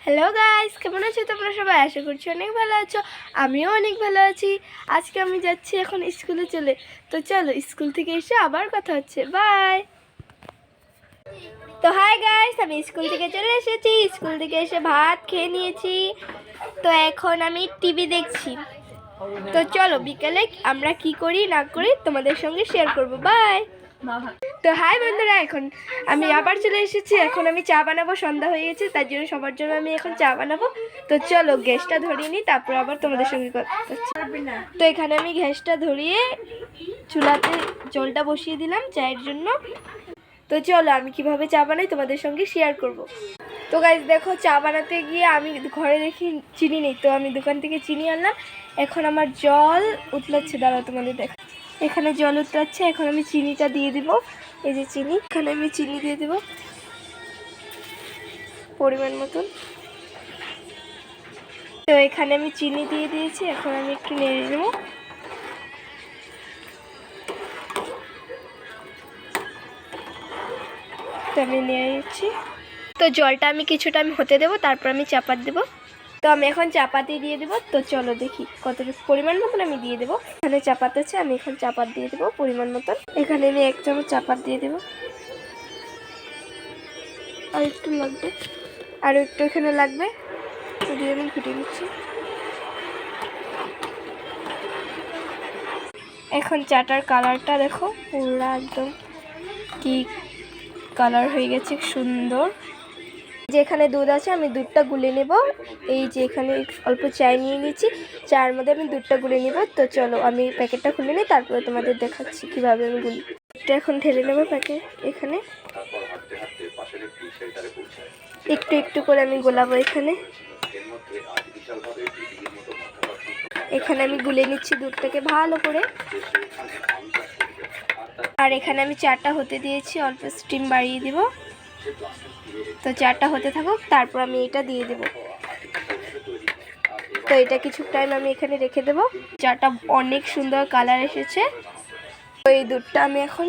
Hello guys, কেমন আছো তোমরা সবাই? আশা করছি অনেক ভালো আছো। আমিও অনেক ভালো আছি। আজকে আমি যাচ্ছি এখন স্কুলে চলে। তো চলো স্কুল থেকে এসে আবার কথা হচ্ছে। বাই। তো হাই গাইস, আমি স্কুল থেকে চলে এসেছি। স্কুল থেকে এসে ভাত খেয়ে নিয়েছি। তো এখন আমি টিভি দেখছি। তো চলো বিকেলে আমরা কি করি না করি তোমাদের সঙ্গে শেয়ার করব। বাই। তো হাই বন্ধুরা, এখন আমি আবার চলে এসেছি। এখন আমি চা বানাবো, সন্ধ্যা হয়ে গেছে, তার জন্য সবার জন্য আমি এখন চা বানাবো। তো চলো গ্যাসটা ধরিয়ে নিই, তারপর আবার তোমাদের সঙ্গে কথা হচ্ছে। তো এখানে আমি গ্যাসটা ধরিয়ে চুলাতে জলটা বসিয়ে দিলাম চায়ের জন্য। তো চলো আমি কিভাবে চা বানাই তোমাদের সঙ্গে শেয়ার করব। তো গাইস দেখো, চা বানাতে গিয়ে আমি ঘরে দেখি চিনি নেই, তো আমি দোকান থেকে চিনি আনলাম। এখন আমার জল উতলাচ্ছে, দাঁড়াও তোমাদের দেখ। এখানে জল উতলাচ্ছে, এখন আমি চিনিটা দিয়ে দিব। এই যে চিনি, এখানে আমি চিনি দিয়ে দেব পরিমাণ মতন। তো এখানে আমি চিনি দিয়ে দিয়েছি, এখন আমি একটু নেড়ে নেব। তো আমি নেড়ে নিচ্ছি। তো জলটা আমি কিছুটা হতে দেবো, তারপর আমি চাপাত দেবো। তো আমি এখন চাপাতি দিয়ে দেবো। তো চলো দেখি কতটুকু পরিমাণ মতন আমি দিয়ে দেবো। এখানে চাপাত আছে, আমি এখন চাপাত দিয়ে দেবো পরিমাণ মতন। এখানে আমি 1 চামচ চাপাত দিয়ে দেবো। আর একটু লাগবে, আরও একটু এখানে লাগবে। তো দিয়ে আমি ফুটিয়ে নিচ্ছি। এখন চাটার কালারটা দেখো, পুরো একদম কি কালার হয়ে গেছে, সুন্দর। যে এখানে দুধ আছে, আমি দুধটা গুলে নেব। এই যে এখানে অল্প চায় নিয়ে নিয়েছি, চায়ের মধ্যে আমি দুধটা গুলে নেব। তো চলো আমি প্যাকেটটা খুলে নিই, তারপরে তোমাদের দেখাচ্ছি কীভাবে আমি গুলি। এটা এখন ঢেলে নেব প্যাকেট। এখানে একটু একটু করে আমি গোলাবো। এখানে আমি গুলে নিচ্ছি দুধটাকে ভালো করে। আর এখানে আমি চাটা হতে দিয়েছি, অল্প স্টিম বাড়িয়ে দিব। তো চাটা হতে থাকুক, তারপর আমি এটা দিয়ে দেব। তো এটা কিছু টাইম আমি এখানে রেখে দেব। চাটা অনেক সুন্দর কালার এসেছে। তো এই দুধটা আমি এখন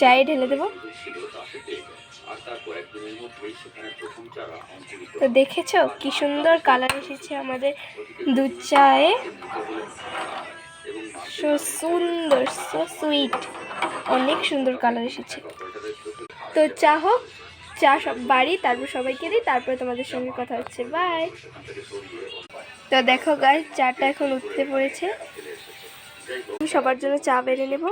চায়ে ঢেলে দেব। তো দেখেছো কি সুন্দর কালার এসেছে আমাদের দুধ চায়ে। সো সুন্দর, সো সুইট, অনেক সুন্দর কালার এসেছে। তো চা হোক, চা সব বাড়ি, তারপর সবাইকে দিই, তারপরে তোমাদের সঙ্গে কথা হচ্ছে। বাই। তো দেখো গাইস, চাটা এখন উঠতে পড়েছে। আমি সবার জন্য চা বেড়ে নেব।